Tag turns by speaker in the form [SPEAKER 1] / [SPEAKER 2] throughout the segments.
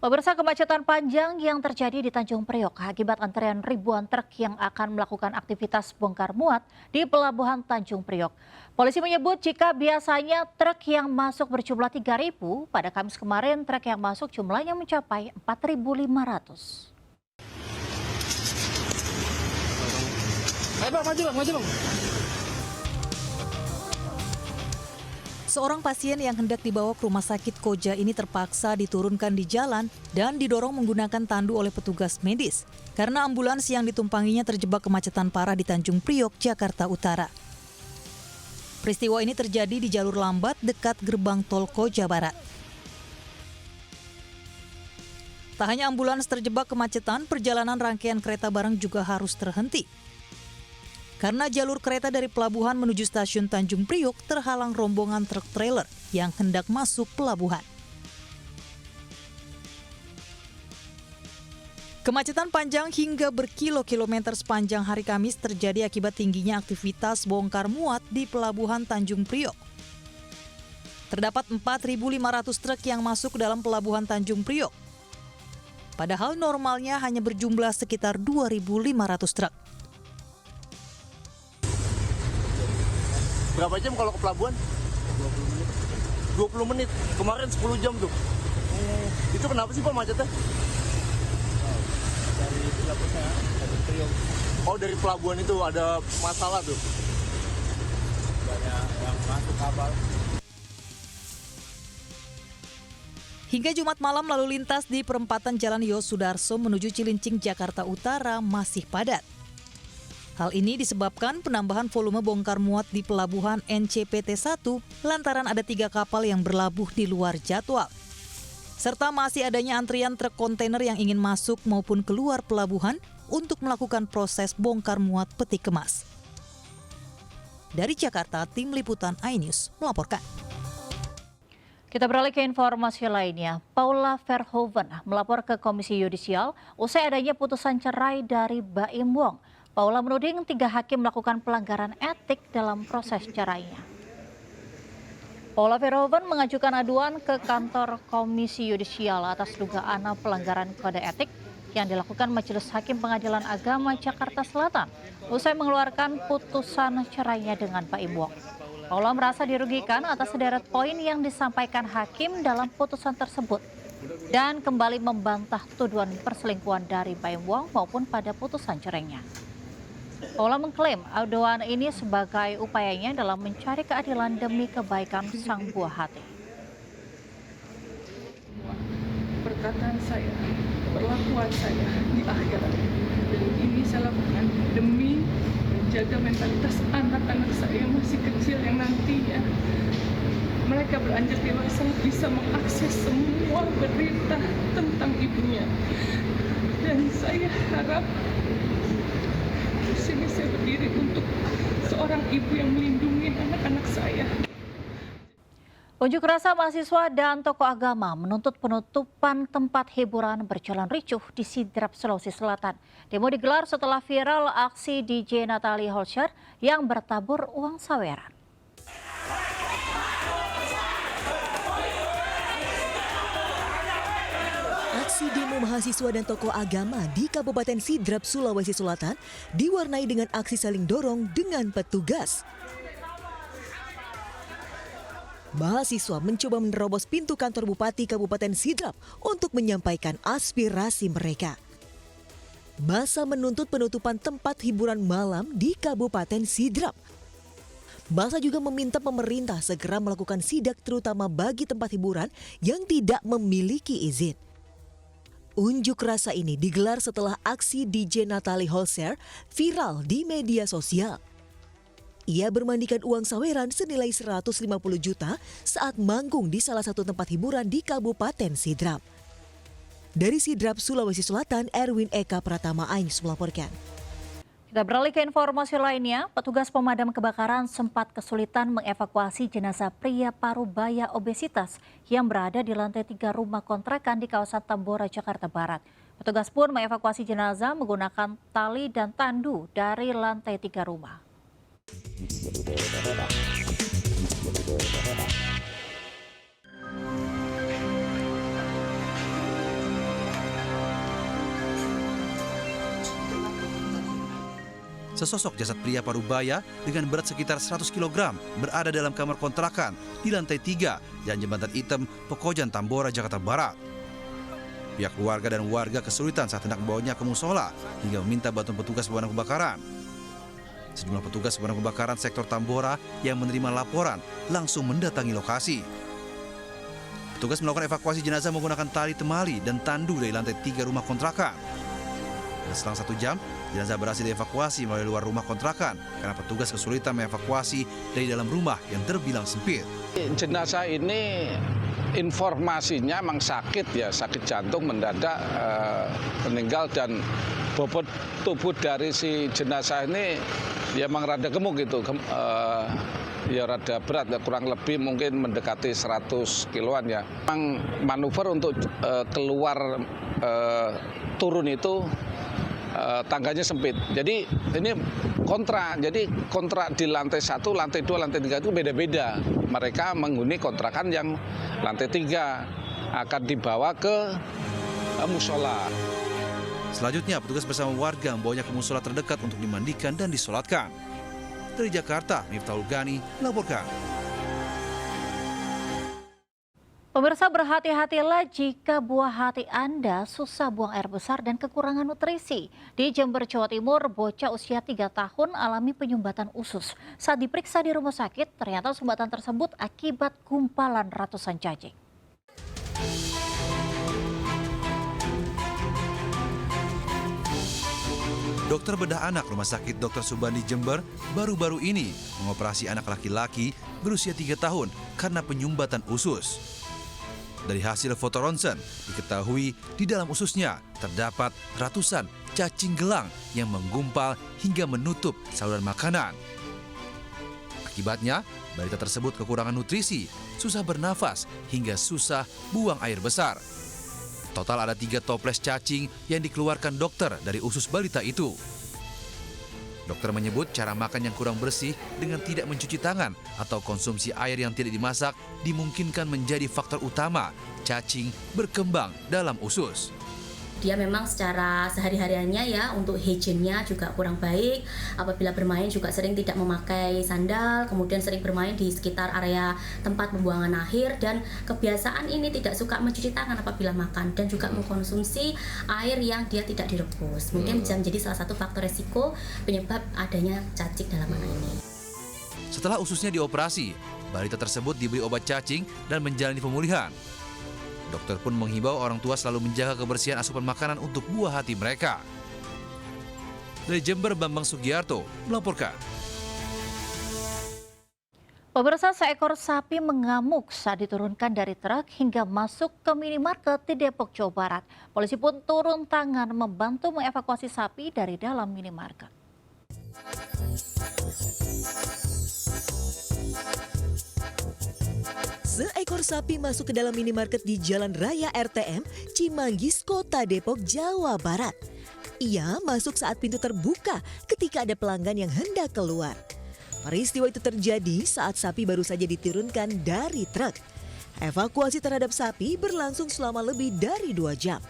[SPEAKER 1] Pemirsa, kemacetan panjang yang terjadi di Tanjung Priok akibat antrean ribuan truk yang akan melakukan aktivitas bongkar muat di Pelabuhan Tanjung Priok. Polisi menyebut jika biasanya truk yang masuk berjumlah 3.000, pada Kamis kemarin truk yang masuk jumlahnya mencapai 4.500.
[SPEAKER 2] Ayo Bang, maju Bang.
[SPEAKER 3] Seorang pasien yang hendak dibawa ke rumah sakit Koja ini terpaksa diturunkan di jalan dan didorong menggunakan tandu oleh petugas medis karena ambulans yang ditumpanginya terjebak kemacetan parah di Tanjung Priok, Jakarta Utara. Peristiwa ini terjadi di jalur lambat dekat gerbang tol Koja Barat. Tak hanya ambulans terjebak kemacetan, perjalanan rangkaian kereta barang juga harus terhenti. Karena jalur kereta dari pelabuhan menuju stasiun Tanjung Priok terhalang rombongan truk trailer yang hendak masuk pelabuhan. Kemacetan panjang hingga berkilo-kilometer sepanjang hari Kamis terjadi akibat tingginya aktivitas bongkar muat di Pelabuhan Tanjung Priok. Terdapat 4.500 truk yang masuk dalam Pelabuhan Tanjung Priok. Padahal normalnya hanya berjumlah sekitar 2.500 truk.
[SPEAKER 2] Berapa jam kalau ke pelabuhan? 20 menit. 20 menit. Kemarin 10 jam tuh. Itu kenapa sih Pak macetnya? Dari pelabuhan, dari Priok. Oh, dari pelabuhan itu ada masalah tuh. Banyak yang masuk kapal.
[SPEAKER 3] Hingga Jumat malam lalu lintas di perempatan Jalan Yosudarso menuju Cilincing, Jakarta Utara masih padat. Hal ini disebabkan penambahan volume bongkar muat di pelabuhan NCPT 1 lantaran ada 3 kapal yang berlabuh di luar jadwal. Serta masih adanya antrian truk kontainer yang ingin masuk maupun keluar pelabuhan untuk melakukan proses bongkar muat peti kemas. Dari Jakarta, Tim Liputan iNews melaporkan.
[SPEAKER 1] Kita beralih ke informasi lainnya. Paula Verhoeven melapor ke Komisi Yudisial usai adanya putusan cerai dari Baim Wong. Paula menuding 3 hakim melakukan pelanggaran etik dalam proses cerainya. Paula Verhoeven mengajukan aduan ke kantor Komisi Yudisial atas dugaan pelanggaran kode etik yang dilakukan Majelis Hakim Pengadilan Agama Jakarta Selatan usai mengeluarkan putusan cerainya dengan Baim Wong. Paula merasa dirugikan atas sederet poin yang disampaikan hakim dalam putusan tersebut dan kembali membantah tuduhan perselingkuhan dari Baim Wong maupun pada putusan cerainya. Paula mengklaim aduan ini sebagai upayanya dalam mencari keadilan demi kebaikan sang buah hati.
[SPEAKER 4] Perkataan saya, perlakuan saya di akhirat, dan ini saya lakukan demi menjaga mentalitas anak-anak saya yang masih kecil yang nantinya mereka beranjak dewasa bisa mengakses semua berita tentang ibunya. Dan saya harap di sini saya berdiri untuk seorang ibu yang melindungi anak-anak saya.
[SPEAKER 1] Unjuk rasa mahasiswa dan tokoh agama menuntut penutupan tempat hiburan berjalan ricuh di Sidrap, Sulawesi Selatan. Demo digelar setelah viral aksi DJ Natalie Holscher yang bertabur uang saweran.
[SPEAKER 5] Aksi demo mahasiswa dan tokoh agama di Kabupaten Sidrap, Sulawesi Selatan diwarnai dengan aksi saling dorong dengan petugas. Mahasiswa mencoba menerobos pintu kantor Bupati Kabupaten Sidrap untuk menyampaikan aspirasi mereka. Massa menuntut penutupan tempat hiburan malam di Kabupaten Sidrap. Massa juga meminta pemerintah segera melakukan sidak terutama bagi tempat hiburan yang tidak memiliki izin. Unjuk rasa ini digelar setelah aksi DJ Natalie Holscher viral di media sosial. Ia bermandikan uang saweran senilai 150 juta saat manggung di salah satu tempat hiburan di Kabupaten Sidrap. Dari Sidrap, Sulawesi Selatan, Erwin Eka Pratama iNews melaporkan.
[SPEAKER 1] Kita beralih ke informasi lainnya. Petugas pemadam kebakaran sempat kesulitan mengevakuasi jenazah pria parubaya obesitas yang berada di lantai 3 rumah kontrakan di kawasan Tambora, Jakarta Barat. Petugas pun mengevakuasi jenazah menggunakan tali dan tandu dari lantai 3 rumah.
[SPEAKER 6] sesosok jasad pria parubaya dengan berat sekitar 100 kg berada dalam kamar kontrakan di lantai 3 Jalan Jembatan Hitam, Pekojan, Tambora, Jakarta Barat. Pihak keluarga dan warga kesulitan saat hendak membawanya ke musola hingga meminta bantuan petugas pemadam kebakaran. Sejumlah petugas pemadam kebakaran sektor Tambora yang menerima laporan langsung mendatangi lokasi. Petugas melakukan evakuasi jenazah menggunakan tali temali dan tandu dari lantai 3 rumah kontrakan. Dan selang 1 jam, jenazah berhasil dievakuasi melalui luar rumah kontrakan karena petugas kesulitan mengevakuasi dari dalam rumah yang terbilang sempit.
[SPEAKER 7] Jenazah ini informasinya memang sakit ya, sakit jantung mendadak meninggal, dan bobot tubuh dari si jenazah ini ya memang rada gemuk gitu, ya rada berat ya, kurang lebih mungkin mendekati 100 kiloan ya. Memang manuver untuk keluar turun itu tangganya sempit. Jadi ini kontrak. Jadi kontrak di lantai 1, lantai 2, lantai 3 itu beda-beda. Mereka menghuni kontrakan yang lantai 3 akan dibawa ke musola.
[SPEAKER 6] Selanjutnya, petugas bersama warga membawanya ke musola terdekat untuk dimandikan dan disolatkan. Dari Jakarta, Miftahul Ghani melaporkan.
[SPEAKER 1] Pemirsa, berhati-hatilah jika buah hati Anda susah buang air besar dan kekurangan nutrisi. Di Jember, Jawa Timur, bocah usia 3 tahun alami penyumbatan usus. Saat diperiksa di rumah sakit, ternyata sumbatan tersebut akibat gumpalan ratusan cacing.
[SPEAKER 6] Dokter bedah anak Rumah Sakit Dr. Subandi Jember baru-baru ini mengoperasi anak laki-laki berusia 3 tahun karena penyumbatan usus. Dari hasil foto ronsen, diketahui di dalam ususnya terdapat ratusan cacing gelang yang menggumpal hingga menutup saluran makanan. Akibatnya, balita tersebut kekurangan nutrisi, susah bernafas, hingga susah buang air besar. Total ada 3 toples cacing yang dikeluarkan dokter dari usus balita itu. Dokter menyebut cara makan yang kurang bersih dengan tidak mencuci tangan atau konsumsi air yang tidak dimasak dimungkinkan menjadi faktor utama cacing berkembang dalam usus.
[SPEAKER 8] Dia memang secara sehari-hariannya ya untuk hygiene-nya juga kurang baik. Apabila bermain juga sering tidak memakai sandal, kemudian sering bermain di sekitar area tempat pembuangan akhir, dan kebiasaan ini tidak suka mencuci tangan apabila makan dan juga mengkonsumsi air yang dia tidak direbus. Mungkin bisa menjadi salah satu faktor resiko penyebab adanya cacing dalam anak ini.
[SPEAKER 6] Setelah ususnya dioperasi, balita tersebut diberi obat cacing dan menjalani pemulihan. Dokter pun menghimbau orang tua selalu menjaga kebersihan asupan makanan untuk buah hati mereka. Dari Jember, Bambang Sugiarto melaporkan.
[SPEAKER 1] Pemirsa, seekor sapi mengamuk saat diturunkan dari truk hingga masuk ke minimarket di Depok, Jawa Barat. Polisi pun turun tangan membantu mengevakuasi sapi dari dalam minimarket.
[SPEAKER 5] Seekor sapi masuk ke dalam minimarket di Jalan Raya RTM, Cimanggis, Kota Depok, Jawa Barat. Ia masuk saat pintu terbuka ketika ada pelanggan yang hendak keluar. Peristiwa itu terjadi saat sapi baru saja diturunkan dari truk. Evakuasi terhadap sapi berlangsung selama lebih dari 2 jam.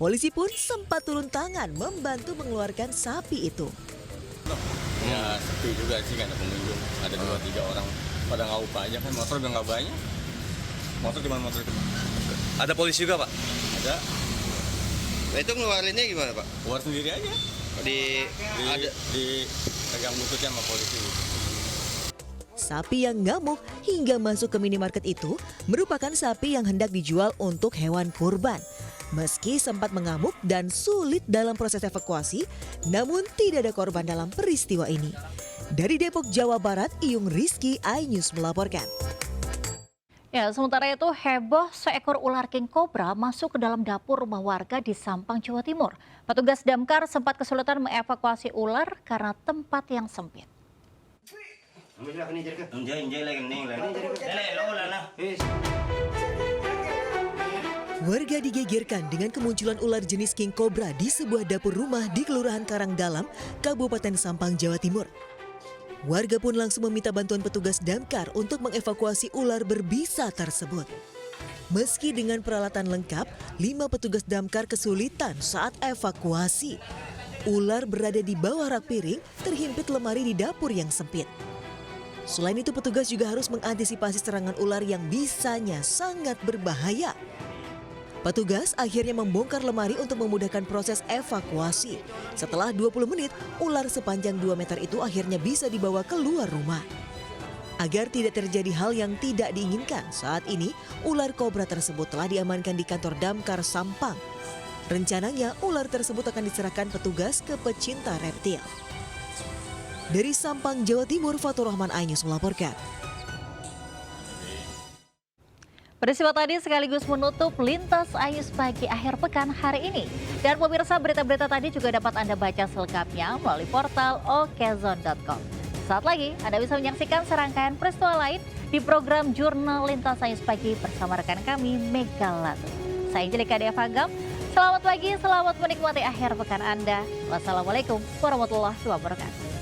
[SPEAKER 5] Polisi pun sempat turun tangan membantu mengeluarkan sapi itu.
[SPEAKER 2] Ya sepi juga sih, kan ada pengunjung, ada 2-3 orang pada nggak upah aja, kan motor udah nggak banyak. Motor gimana motor itu?
[SPEAKER 9] Ada polisi juga, Pak?
[SPEAKER 2] Ada.
[SPEAKER 9] Nah, itu ngeluarinnya gimana, Pak?
[SPEAKER 2] Keluar sendiri aja.
[SPEAKER 9] Di
[SPEAKER 2] pegang bututnya sama polisi.
[SPEAKER 5] Sapi yang ngamuk hingga masuk ke minimarket itu merupakan sapi yang hendak dijual untuk hewan kurban. Meski sempat mengamuk dan sulit dalam proses evakuasi, namun tidak ada korban dalam peristiwa ini. Dari Depok, Jawa Barat, Iyung Rizky, iNews melaporkan.
[SPEAKER 1] Ya, sementara itu heboh seekor ular king cobra masuk ke dalam dapur rumah warga di Sampang, Jawa Timur. Petugas damkar sempat kesulitan mengevakuasi ular karena tempat yang sempit.
[SPEAKER 5] Warga digegerkan dengan kemunculan ular jenis king cobra di sebuah dapur rumah di Kelurahan Karangdalam, Kabupaten Sampang, Jawa Timur. Warga pun langsung meminta bantuan petugas damkar untuk mengevakuasi ular berbisa tersebut. Meski dengan peralatan lengkap, 5 petugas damkar kesulitan saat evakuasi. Ular berada di bawah rak piring, terhimpit lemari di dapur yang sempit. Selain itu, petugas juga harus mengantisipasi serangan ular yang bisanya sangat berbahaya. Petugas akhirnya membongkar lemari untuk memudahkan proses evakuasi. Setelah 20 menit, ular sepanjang 2 meter itu akhirnya bisa dibawa keluar rumah. Agar tidak terjadi hal yang tidak diinginkan, saat ini ular kobra tersebut telah diamankan di kantor Damkar Sampang. Rencananya ular tersebut akan diserahkan petugas ke pecinta reptil. Dari Sampang, Jawa Timur, Fatur Rahman, iNews melaporkan.
[SPEAKER 1] Peristiwa tadi sekaligus menutup Lintas iNews pagi akhir pekan hari ini. Dan pemirsa, berita-berita tadi juga dapat Anda baca selengkapnya melalui portal okezone.com. Saat lagi Anda bisa menyaksikan serangkaian peristiwa lain di program Jurnal Lintas iNews pagi bersama rekan kami Mega Latu. Saya Angelika Devagam. Selamat pagi, selamat menikmati akhir pekan Anda. Wassalamualaikum warahmatullahi wabarakatuh.